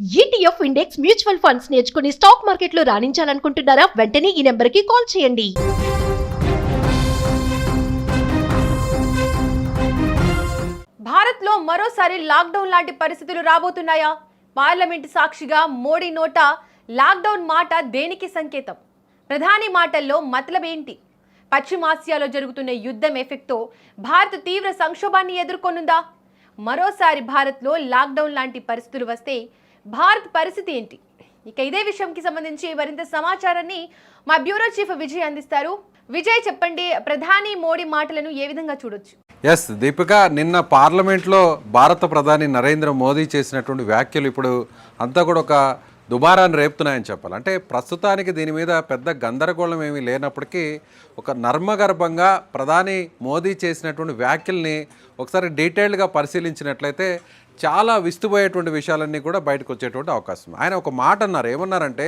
ETF index mutual funds నేర్చుకుని stock మార్కెట్లో రాణించాలనుకుంటున్నారా? వెంటనే ఈ నెంబర్కి కాల్ చేయండి. భారత్లో మరోసారి లాక్డౌన్ లాంటి పరిస్థితులు రాబోతున్నాయా? పార్లమెంట్ సాక్షిగా మోడీ నోట లాక్డౌన్ మాట దేనికి సంకేతం? ప్రధాని మాటల్లో మతలబేంటి? పశ్చిమాసియాలో జరుగుతున్న యుద్ధం ఎఫెక్ట్తో భారత్ తీవ్ర సంక్షోభాన్ని ఎదుర్కొనుందా? మరోసారి భారత్లో లాక్డౌన్ లాంటి పరిస్థితులు వస్తే భారత్ పరిస్థితి ఏంటి? ఇక ఇదే విషయంకి సంబంధించి మరింత సమాచారాన్ని మా బ్యూరో చీఫ్ విజయ్ అందిస్తారు. విజయ్, చెప్పండి, ప్రధాని మోడీ మాటలను ఏ విధంగా చూడొచ్చు? ఎస్ దీపిక, నిన్న పార్లమెంట్లో భారత ప్రధాని నరేంద్ర మోదీ చేసినటువంటి వ్యాఖ్యలు ఇప్పుడు అంతా కూడా ఒక దుమారాన్ని రేపుతున్నాయని చెప్పాలి. అంటే ప్రస్తుతానికి దీని మీద పెద్ద గందరగోళం ఏమీ లేనప్పటికీ ఒక నర్మగర్భంగా ప్రధాని మోదీ చేసినటువంటి వ్యాఖ్యల్ని ఒకసారి డీటెయిల్డ్గా పరిశీలించినట్లయితే చాలా విస్తుపోయేటువంటి విషయాలన్నీ కూడా బయటకు వచ్చేటువంటి అవకాశం. ఆయన ఒక మాట అన్నారు. ఏమన్నారంటే,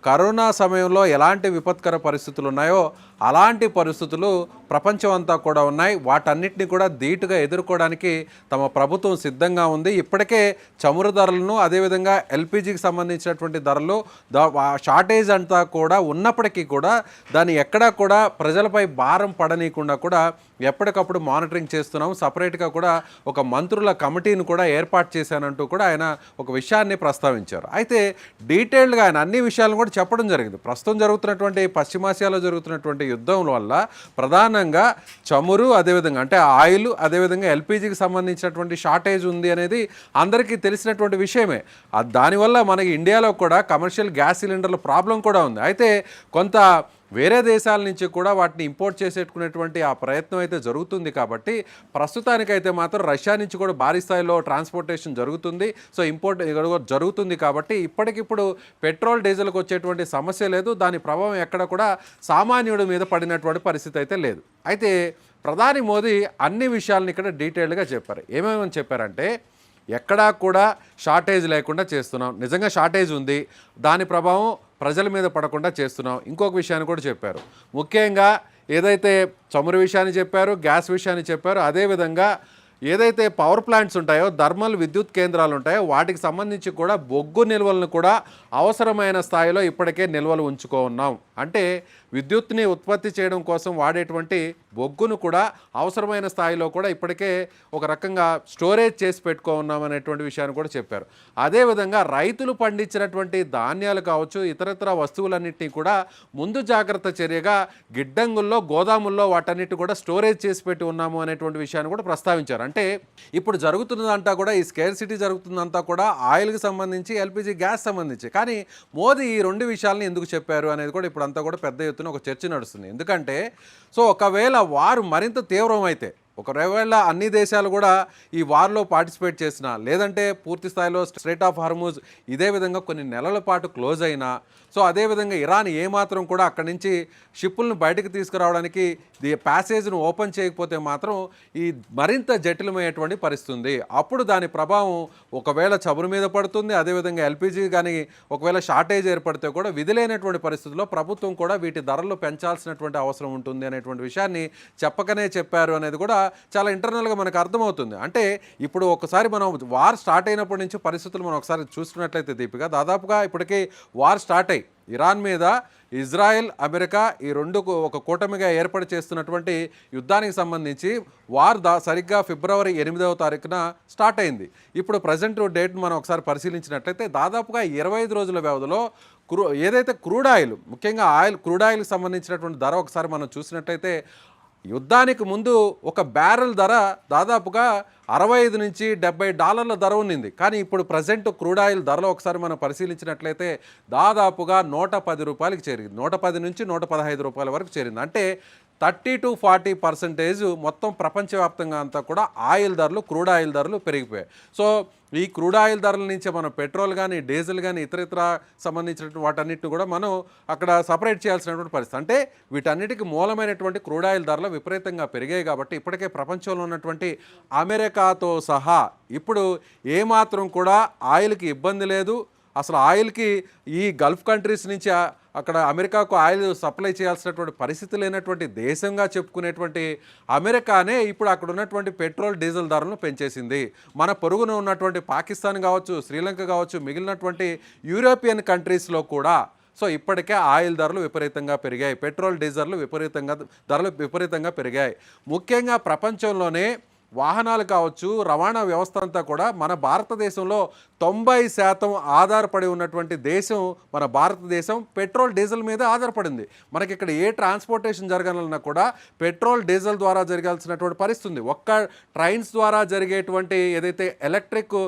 కరోనా సమయంలో ఎలాంటి విపత్కర పరిస్థితులు ఉన్నాయో అలాంటి పరిస్థితులు ప్రపంచం అంతా కూడా ఉన్నాయి. వాటన్నిటిని కూడా ధీటుగా ఎదుర్కోవడానికి తమ ప్రభుత్వం సిద్ధంగా ఉంది. ఇప్పటికే చమురు ధరలను, అదేవిధంగా ఎల్పిజికి సంబంధించినటువంటి ధరలు షార్టేజ్ అంతా కూడా ఉన్నప్పటికీ కూడా దాన్ని ఎక్కడా కూడా ప్రజలపై భారం పడనీయకుండా కూడా ఎప్పటికప్పుడు మానిటరింగ్ చేస్తున్నాం. సపరేట్గా కూడా ఒక మంత్రుల కమిటీని కూడా ఏర్పాటు చేశానంటూ కూడా ఆయన ఒక విషయాన్ని ప్రస్తావించారు. అయితే డీటెయిల్డ్గా ఆయన అన్ని విషయాలను కూడా చెప్పడం జరిగింది. ప్రస్తుతం జరుగుతున్నటువంటి పశ్చిమాసియాలో జరుగుతున్నటువంటి యుద్ధం వల్ల ప్రధానంగా చమురు, అదేవిధంగా అంటే ఆయిల్, అదేవిధంగా ఎల్పిజికి సంబంధించినటువంటి షార్టేజ్ ఉంది అనేది అందరికీ తెలిసినటువంటి విషయమే. దానివల్ల మనకి ఇండియాలో కూడా కమర్షియల్ గ్యాస్ సిలిండర్ల ప్రాబ్లం కూడా ఉంది. అయితే కొంత వేరే దేశాల నుంచి కూడా వాటిని ఇంపోర్ట్ చేసేట్టుకునేటువంటి ఆ ప్రయత్నం అయితే జరుగుతుంది. కాబట్టి ప్రస్తుతానికైతే మాత్రం రష్యా నుంచి కూడా భారీ స్థాయిలో ట్రాన్స్పోర్టేషన్ జరుగుతుంది. సో ఇంపోర్ట్ జరుగుతుంది కాబట్టి ఇప్పటికిప్పుడు పెట్రోల్, డీజిల్కి వచ్చేటువంటి సమస్య లేదు. దాని ప్రభావం ఎక్కడ కూడా సామాన్యుడి మీద పడినటువంటి పరిస్థితి అయితే లేదు. అయితే ప్రధాని మోదీ అన్ని విషయాలను ఇక్కడ డీటెయిల్డ్గా చెప్పారు. ఏమేమని చెప్పారంటే, ఎక్కడా కూడా షార్టేజ్ లేకుండా చేస్తున్నాం. నిజంగా షార్టేజ్ ఉంది, దాని ప్రభావం ప్రజల మీద పడకుండా చేస్తున్నాం. ఇంకొక విషయాన్ని కూడా చెప్పారు. ముఖ్యంగా ఏదైతే చమురు విషయాన్ని చెప్పారు, గ్యాస్ విషయాన్ని చెప్పారు, అదేవిధంగా ఏదైతే పవర్ ప్లాంట్స్ ఉంటాయో, థర్మల్ విద్యుత్ కేంద్రాలు ఉంటాయో వాటికి సంబంధించి కూడా బొగ్గు నిల్వలను కూడా అవసరమైన స్థాయిలో ఇప్పటికే నిల్వలు ఉంచుకున్నాం. అంటే విద్యుత్ని ఉత్పత్తి చేయడం కోసం వాడేటువంటి బొగ్గును కూడా అవసరమైన స్థాయిలో కూడా ఇప్పటికే ఒక రకంగా స్టోరేజ్ చేసి పెట్టుకున్నాం అనేటువంటి విషయాన్ని కూడా చెప్పారు. అదేవిధంగా రైతులు పండించినటువంటి ధాన్యాలు కావచ్చు, ఇతరత్ర వస్తువులన్నింటినీ కూడా ముందు జాగ్రత్త చర్యగా గిడ్డంగుల్లో, గోదాముల్లో వాటన్నిటి కూడా స్టోరేజ్ చేసి పెట్టి ఉన్నాము అనేటువంటి విషయాన్ని కూడా ప్రస్తావించారు. అంటే ఇప్పుడు జరుగుతున్నదంతా కూడా ఈ స్కేర్సిటీ జరుగుతుందంతా కూడా ఆయిల్కి సంబంధించి, ఎల్పిజి గ్యాస్ సంబంధించి. కానీ మోదీ ఈ రెండు విషయాలను ఎందుకు చెప్పారు అనేది కూడా ఇప్పుడు అంతా కూడా పెద్ద ఎత్తున ఒక చర్చ నడుస్తుంది. ఎందుకంటే ఒకవేళ వారు మరింత తీవ్రమైతే, ఒకవేళ అన్ని దేశాలు కూడా ఈ వార్లో పార్టిసిపేట్ చేసినా, లేదంటే పూర్తి స్థాయిలో స్ట్రైట్ ఆఫ్ హార్మూజ్ ఇదే విధంగా కొన్ని నెలల పాటు క్లోజ్ అయినా, అదేవిధంగా ఇరాన్ ఏమాత్రం కూడా అక్కడి నుంచి షిప్పులను బయటకు తీసుకురావడానికి ప్యాసేజ్ను ఓపెన్ చేయకపోతే మాత్రం ఈ మరింత జటిలమయ్యేటువంటి పరిస్థితి ఉంది. అప్పుడు దాని ప్రభావం ఒకవేళ చమురు మీద పడుతుంది. అదేవిధంగా ఎల్పిజి కానీ ఒకవేళ షార్టేజ్ ఏర్పడితే కూడా విధిలేనటువంటి పరిస్థితుల్లో ప్రభుత్వం కూడా వీటి ధరలు పెంచాల్సినటువంటి అవసరం ఉంటుంది అనేటువంటి విషయాన్ని చెప్పకనే చెప్పారు అనేది కూడా చాలా ఇంటర్నల్గా మనకు అర్థమవుతుంది. అంటే ఇప్పుడు ఒకసారి మనం వార్ స్టార్ట్ అయినప్పటి నుంచి పరిస్థితులు మనం ఒకసారి చూసుకున్నట్లయితే దీపిక, దాదాపుగా ఇప్పటికీ వార్ స్టార్ట్ అయ్యి ఇరాన్ మీద ఇజ్రాయెల్, అమెరికా ఈ రెండు ఒక కూటమిగా ఏర్పాటు చేస్తున్నటువంటి యుద్ధానికి సంబంధించి వార్ సరిగ్గా ఫిబ్రవరి 8వ తారీఖున స్టార్ట్ అయింది. ఇప్పుడు ప్రజెంట్ డేట్ను మనం ఒకసారి పరిశీలించినట్లయితే దాదాపుగా 25 రోజుల వ్యవధిలో ఏదైతే క్రూడ్ ఆయిల్, ముఖ్యంగా క్రూడ్ ఆయిల్కి సంబంధించినటువంటి ధర ఒకసారి మనం చూసినట్లయితే యుద్ధానికి ముందు ఒక బ్యారెల్ ధర దాదాపుగా $65 నుంచి $70 ధర ఉన్నింది. కానీ ఇప్పుడు ప్రజెంట్ క్రూడ్ ఆయిల్ ధరలో ఒకసారి మనం పరిశీలించినట్లయితే దాదాపుగా $110కి చేరింది. 110 నుంచి $115 వరకు చేరింది. అంటే 30 to 40% మొత్తం ప్రపంచవ్యాప్తంగా అంతా కూడా ఆయిల్ ధరలు, క్రూడ్ ఆయిల్ ధరలు పెరిగిపోయాయి. ఈ క్రూడ్ ఆయిల్ ధరల నుంచి మనం పెట్రోల్ కానీ, డీజిల్ కానీ, ఇతర సంబంధించినటువంటి వాటన్నిటిని కూడా మనం అక్కడ సపరేట్ చేయాల్సినటువంటి పరిస్థితి. అంటే వీటన్నిటికీ మూలమైనటువంటి క్రూడ్ ఆయిల్ ధరలు విపరీతంగా పెరిగాయి. కాబట్టి ఇప్పటికే ప్రపంచంలో ఉన్నటువంటి అమెరికాతో సహా ఇప్పుడు ఏమాత్రం కూడా ఆయిల్కి ఇబ్బంది లేదు. అసలు ఆయిల్కి ఈ గల్ఫ్ కంట్రీస్ నుంచి అక్కడ అమెరికాకు ఆయిల్ సప్లై చేయాల్సినటువంటి పరిస్థితి లేనటువంటి దేశంగా చెప్పుకునేటువంటి అమెరికానే ఇప్పుడు అక్కడ ఉన్నటువంటి పెట్రోల్ డీజిల్ ధరలను పెంచేసింది. మన పొరుగున ఉన్నటువంటి పాకిస్తాన్ కావచ్చు, శ్రీలంక కావచ్చు, మిగిలినటువంటి యూరోపియన్ కంట్రీస్లో కూడా సో ఇప్పటికే ఆయిల్ ధరలు విపరీతంగా పెరిగాయి, పెట్రోల్ డీజిల్ ధరలు విపరీతంగా పెరిగాయి. ముఖ్యంగా ప్రపంచంలోనే వాహనాలు కావచ్చు, రవాణా వ్యవస్థ అంతా కూడా మన భారతదేశంలో 90% ఆధారపడి ఉన్నటువంటి దేశం మన భారతదేశం పెట్రోల్ డీజిల్ మీద ఆధారపడింది. మనకి ఇక్కడ ఏ ట్రాన్స్పోర్టేషన్ జరగాలన్నా కూడా పెట్రోల్ డీజిల్ ద్వారా జరగాల్సినటువంటి పరిస్థితి. ఒక్క ట్రైన్స్ ద్వారా జరిగేటువంటి ఏదైతే ఎలక్ట్రిక్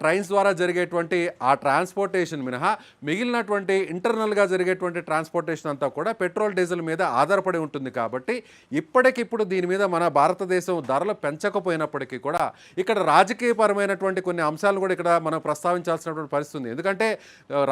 ట్రైన్స్ ద్వారా జరిగేటువంటి ఆ ట్రాన్స్పోర్టేషన్ మినహా మిగిలినటువంటి ఇంటర్నల్గా జరిగేటువంటి ట్రాన్స్పోర్టేషన్ అంతా కూడా పెట్రోల్ డీజిల్ మీద ఆధారపడి ఉంటుంది. కాబట్టి ఇప్పటికిప్పుడు దీని మీద మన భారతదేశం ధరలు పెంచకపోయినప్పటికీ కూడా ఇక్కడ రాజకీయపరమైనటువంటి కొన్ని అంశాలు కూడా ఇక్కడ మనం ప్రస్తావించాల్సినటువంటి పరిస్థితి ఉంది. ఎందుకంటే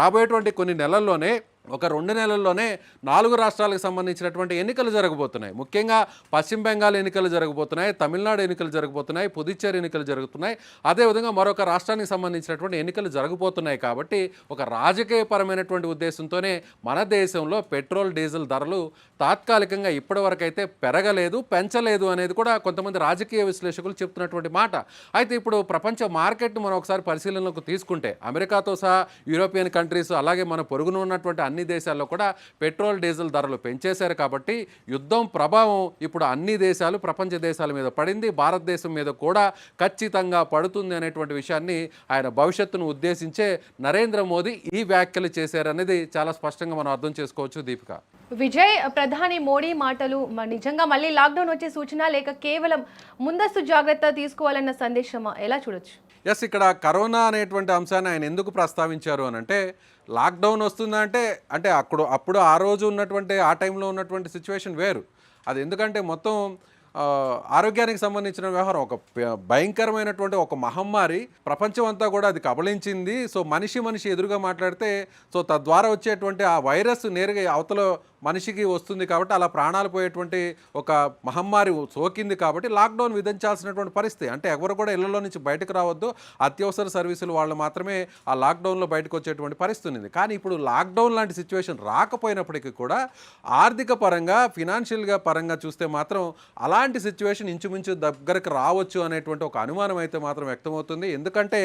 రాబోయేటువంటి కొన్ని నెలల్లోనే ఒక 2 నెలల్లోనే 4 రాష్ట్రాలకు సంబంధించినటువంటి ఎన్నికలు జరగబోతున్నాయి. ముఖ్యంగా పశ్చిమ బెంగాల్ ఎన్నికలు జరగబోతున్నాయి, తమిళనాడు ఎన్నికలు జరగబోతున్నాయి, పుదుచ్చేరి ఎన్నికలు జరుగుతున్నాయి, అదేవిధంగా మరొక రాష్ట్రానికి సంబంధించినటువంటి ఎన్నికలు జరగబోతున్నాయి. కాబట్టి ఒక రాజకీయపరమైనటువంటి ఉద్దేశంతోనే మన దేశంలో పెట్రోల్ డీజిల్ ధరలు తాత్కాలికంగా ఇప్పటివరకైతే పెరగలేదు, పెంచలేదు అనేది కూడా కొంతమంది రాజకీయ విశ్లేషకులు చెప్తున్నటువంటి మాట. అయితే ఇప్పుడు ప్రపంచ మార్కెట్ను మనం ఒకసారి పరిశీలనలోకి తీసుకుంటే అమెరికాతో సహా యూరోపియన్ కంట్రీస్ అలాగే మన పొరుగున ఉన్నటువంటి అన్ని దేశాల్లో కూడా పెట్రోల్ డీజిల్ ధరలు పెంచేశారు. కాబట్టి యుద్ధం ప్రభావం ఇప్పుడు అన్ని దేశాలు ప్రపంచ దేశాల మీద పడింది, భారతదేశం మీద కూడా ఖచ్చితంగా పడుతుంది అనేటువంటి విషయాన్ని ఆయన భవిష్యత్తును ఉద్దేశించే నరేంద్ర మోదీ ఈ వ్యాఖ్యలు చేశారనేది చాలా స్పష్టంగా మనం అర్థం చేసుకోవచ్చు. దీపిక, విజయ్, ప్రధాని మోడీ మాటలు నిజంగా మళ్ళీ లాక్డౌన్ వచ్చే సూచన లేక కేవలం ముందస్తు జాగ్రత్త తీసుకోవాలన్న సందేశమా, ఎలా చూడొచ్చు? ఎస్, ఇక్కడ కరోనా అనేటువంటి అంశాన్ని ఆయన ఎందుకు ప్రస్తావించారు అని అంటే లాక్డౌన్ వస్తుందా అంటే అప్పుడు ఆ రోజు ఉన్నటువంటి ఆ టైంలో ఉన్నటువంటి సిచ్యువేషన్ వేరు. అది ఎందుకంటే మొత్తం ఆరోగ్యానికి సంబంధించిన వ్యవహారం, ఒక భయంకరమైనటువంటి ఒక మహమ్మారి ప్రపంచం అంతా కూడా అది కబళించింది. సో మనిషి ఎదురుగా మాట్లాడితే సో తద్వారా వచ్చేటువంటి ఆ వైరస్ నేరుగా అవతల మనిషికి వస్తుంది. కాబట్టి అలా ప్రాణాలు పోయేటువంటి ఒక మహమ్మారి సోకింది. కాబట్టి లాక్డౌన్ విధించాల్సినటువంటి పరిస్థితి. అంటే ఎవరు కూడా ఇళ్లలో నుంచి బయటకు రావద్దు, అత్యవసర సర్వీసులు వాళ్ళు మాత్రమే ఆ లాక్డౌన్లో బయటకు వచ్చేటువంటి పరిస్థితి ఉంది. కానీ ఇప్పుడు లాక్డౌన్ లాంటి సిచ్యువేషన్ రాకపోయినప్పటికీ కూడా ఆర్థిక పరంగా, ఫినాన్షియల్గా పరంగా చూస్తే మాత్రం అలాంటి సిచ్యువేషన్ ఇంచుమించు దగ్గరకు రావచ్చు అనేటువంటి ఒక అనుమానం అయితే మాత్రం వ్యక్తమవుతుంది. ఎందుకంటే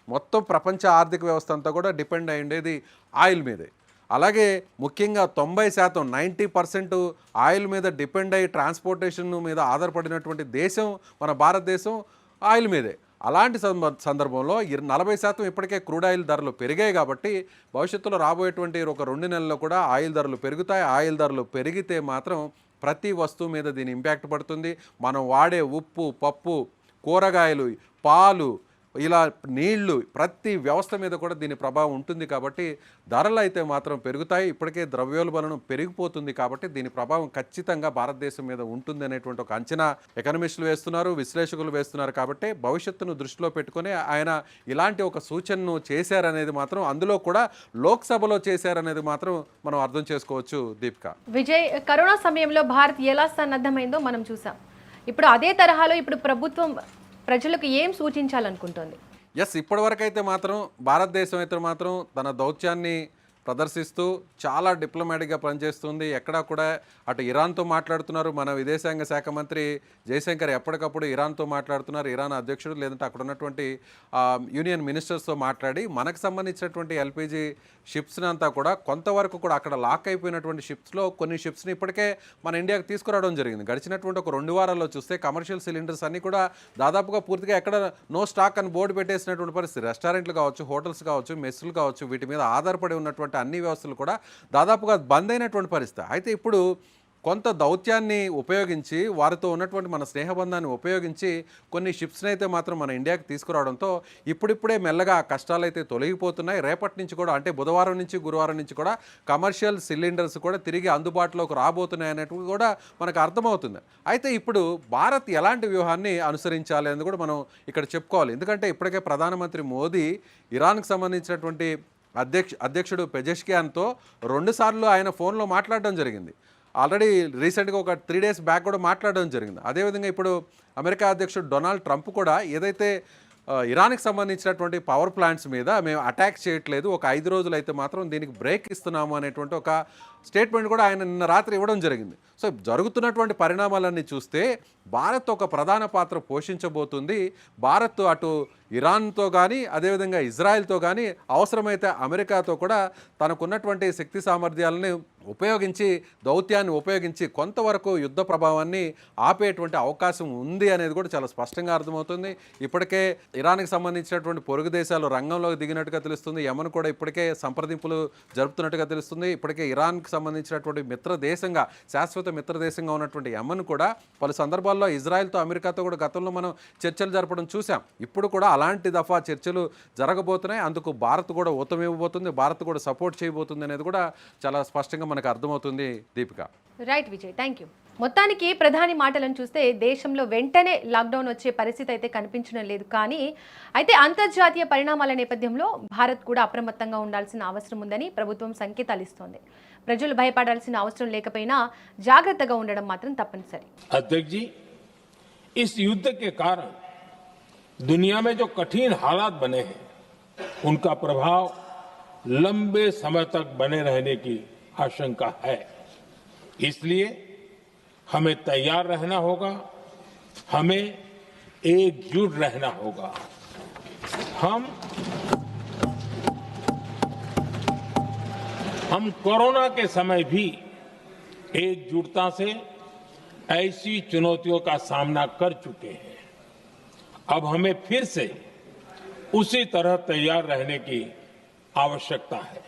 మొత్తం ప్రపంచ ఆర్థిక వ్యవస్థ అంతా కూడా డిపెండ్ అయి ఉండేది ఆయిల్ మీదే. అలాగే ముఖ్యంగా 90% 90% ఆయిల్ మీద డిపెండ్ అయ్యి ట్రాన్స్పోర్టేషన్ మీద ఆధారపడినటువంటి దేశం మన భారతదేశం ఆయిల్ మీదే. అలాంటి సందర్భంలో 40% ఇప్పటికే క్రూడ్ ఆయిల్ ధరలు పెరిగాయి. కాబట్టి భవిష్యత్తులో రాబోయేటువంటి ఒక 2 నెలల్లో కూడా ఆయిల్ ధరలు పెరుగుతాయి. ఆయిల్ ధరలు పెరిగితే మాత్రం ప్రతి వస్తువు మీద దీని ఇంపాక్ట్ పడుతుంది. మనం వాడే ఉప్పు, పప్పు, కూరగాయలు, పాలు, ఇలా నీళ్లు, ప్రతి వ్యవస్థ మీద కూడా దీని ప్రభావం ఉంటుంది. కాబట్టి ధరలు అయితే మాత్రం పెరుగుతాయి. ఇప్పటికే ద్రవ్యోల్బణం పెరిగిపోతుంది. కాబట్టి దీని ప్రభావం ఖచ్చితంగా భారతదేశం మీద ఉంటుంది అనేటువంటి ఒక అంచనా ఎకనమిస్టులు వేస్తున్నారు, విశ్లేషకులు వేస్తున్నారు. కాబట్టి భవిష్యత్తును దృష్టిలో పెట్టుకుని ఆయన ఇలాంటి ఒక సూచనను చేశారనేది మాత్రం, అందులో కూడా లోక్సభలో చేశారనేది మాత్రం మనం అర్థం చేసుకోవచ్చు. దీపిక, విజయ్, కరోనా సమయంలో భారత్ ఎలా సన్నద్ధమైందో మనం చూసాం. ఇప్పుడు అదే తరహాలో ఇప్పుడు ప్రభుత్వం ప్రజలకు ఏం సూచించాలనుకుంటుంది? ఎస్, ఇప్పటివరకు అయితే మాత్రం భారతదేశం అయితే మాత్రం తన దౌత్యాన్ని ప్రదర్శిస్తూ చాలా డిప్లొమాటిక్గా పనిచేస్తుంది. ఎక్కడా కూడా అటు ఇరాన్తో మాట్లాడుతున్నారు. మన విదేశాంగ శాఖ మంత్రి జయశంకర్ ఎప్పటికప్పుడు ఇరాన్తో మాట్లాడుతున్నారు. ఇరాన్ అధ్యక్షుడు లేదంటే అక్కడ ఉన్నటువంటి యూనియన్ మినిస్టర్స్తో మాట్లాడి మనకు సంబంధించినటువంటి ఎల్పిజి షిప్స్ని అంతా కూడా కొంతవరకు కూడా అక్కడ లాక్ అయిపోయినటువంటి షిప్స్లో కొన్ని షిప్స్ని ఇప్పటికే మన ఇండియాకి తీసుకురావడం జరిగింది. గడిచినటువంటి ఒక 2 వారాల్లో చూస్తే కమర్షియల్ సిలిండర్స్ అన్నీ కూడా దాదాపుగా పూర్తిగా ఎక్కడ నో స్టాక్ అని బోర్డు పెట్టేసినటువంటి పరిస్థితి. రెస్టారెంట్లు కావచ్చు, హోటల్స్ కావచ్చు, మెస్సులు కావచ్చు, వీటి మీద ఆధారపడి ఉన్నటువంటి అన్ని వ్యవస్థలు కూడా దాదాపుగా బంద్ అయినటువంటి పరిస్థితి. అయితే ఇప్పుడు కొంత దౌత్యాన్ని ఉపయోగించి, వారితో ఉన్నటువంటి మన స్నేహబంధాన్ని ఉపయోగించి కొన్ని షిప్స్ని అయితే మాత్రం మన ఇండియాకి తీసుకురావడంతో ఇప్పుడిప్పుడే మెల్లగా కష్టాలు అయితే తొలగిపోతున్నాయి. రేపటి నుంచి కూడా, అంటే బుధవారం నుంచి గురువారం నుంచి కూడా కమర్షియల్ సిలిండర్స్ కూడా తిరిగి అందుబాటులోకి రాబోతున్నాయి అనేటివి కూడా మనకు అర్థమవుతుంది. అయితే ఇప్పుడు భారత్ ఎలాంటి వ్యూహాన్ని అనుసరించాలి అనేది కూడా మనం ఇక్కడ చెప్పుకోవాలి. ఎందుకంటే ఇప్పటికే ప్రధానమంత్రి మోదీ ఇరాన్కి సంబంధించినటువంటి అధ్యక్షుడు పెజెష్కియాన్తో 2 సార్లు ఆయన ఫోన్లో మాట్లాడడం జరిగింది. ఆల్రెడీ రీసెంట్గా ఒక 3 డేస్ బ్యాక్ కూడా మాట్లాడడం జరిగింది. అదేవిధంగా ఇప్పుడు అమెరికా అధ్యక్షుడు డొనాల్డ్ ట్రంప్ కూడా ఏదైతే ఇరాన్కి సంబంధించినటువంటి పవర్ ప్లాంట్స్ మీద మేము అటాక్ చేయట్లేదు, ఒక 5 రోజులు అయితే మాత్రం దీనికి బ్రేక్ ఇస్తున్నాము అనేటువంటి ఒక స్టేట్మెంట్ కూడా ఆయన నిన్న రాత్రి ఇవ్వడం జరిగింది. సో జరుగుతున్నటువంటి పరిణామాలన్నీ చూస్తే భారత్ ఒక ప్రధాన పాత్ర పోషించబోతుంది. భారత్ అటు ఇరాన్తో కానీ అదేవిధంగా ఇజ్రాయెల్తో కానీ అవసరమైతే అమెరికాతో కూడా తనకున్నటువంటి శక్తి సామర్థ్యాలని ఉపయోగించి దౌత్యాన్ని ఉపయోగించి కొంతవరకు యుద్ధ ప్రభావాన్ని ఆపేటువంటి అవకాశం ఉంది అనేది కూడా చాలా స్పష్టంగా అర్థమవుతుంది. ఇప్పటికే ఇరాన్కి సంబంధించినటువంటి పొరుగు దేశాలు రంగంలోకి దిగినట్టుగా తెలుస్తుంది. యమన్ కూడా ఇప్పటికే సంప్రదింపులు జరుపుతున్నట్టుగా తెలుస్తుంది. ఇప్పటికే ఇరాన్కి సంబంధించినటువంటి మిత్ర దేశంగా శాశ్వత మిత్ర దేశంగా ఉన్నటువంటి యమన్ కూడా పలు సందర్భాల్లో ఇజ్రాయెల్తో అమెరికాతో కూడా గతంలో మనం చర్చలు జరపడం చూసాం. ఇప్పుడు కూడా అలాంటి దఫా చర్చలు జరగబోతున్నాయి. అందుకు భారత్ కూడా ఊతం ఇవ్వబోతుంది, భారత్ కూడా సపోర్ట్ చేయబోతుంది అనేది కూడా చాలా స్పష్టంగా మనకు అర్థమవుతుంది. Deepika. Right Vijay, thank you. మొత్తానికి ప్రధాని మాటలను చూస్తే దేశంలో వెంటనే లాక్డౌన్ వచ్చే పరిస్థితి అయితే కనిపించడం లేదు. కానీ అయితే అంతర్జాతీయ పరిణామాల నేపథ్యంలో భారత్ కూడా అప్రమత్తంగా ఉండాల్సిన అవసరం ఉందని ప్రభుత్వం సంకేతాలు ఇస్తోంది. ప్రజలు భయపడాల్సిన అవసరం లేకపోయినా జాగ్రత్తగా ఉండడం మాత్రం తప్పనిసరి. अध्यक्ष जी, इस युद्ध के कारण दुनिया में जो कठिन हालात बने हैं उनका प्रभाव लंबे समय तक बने रहने की आशंका है. इसलिए हमें तैयार रहना होगा, हमें एकजुट रहना होगा. हम कोरोना के समय भी एकजुटता से ऐसी चुनौतियों का सामना कर चुके हैं. अब हमें फिर से उसी तरह तैयार रहने की आवश्यकता है.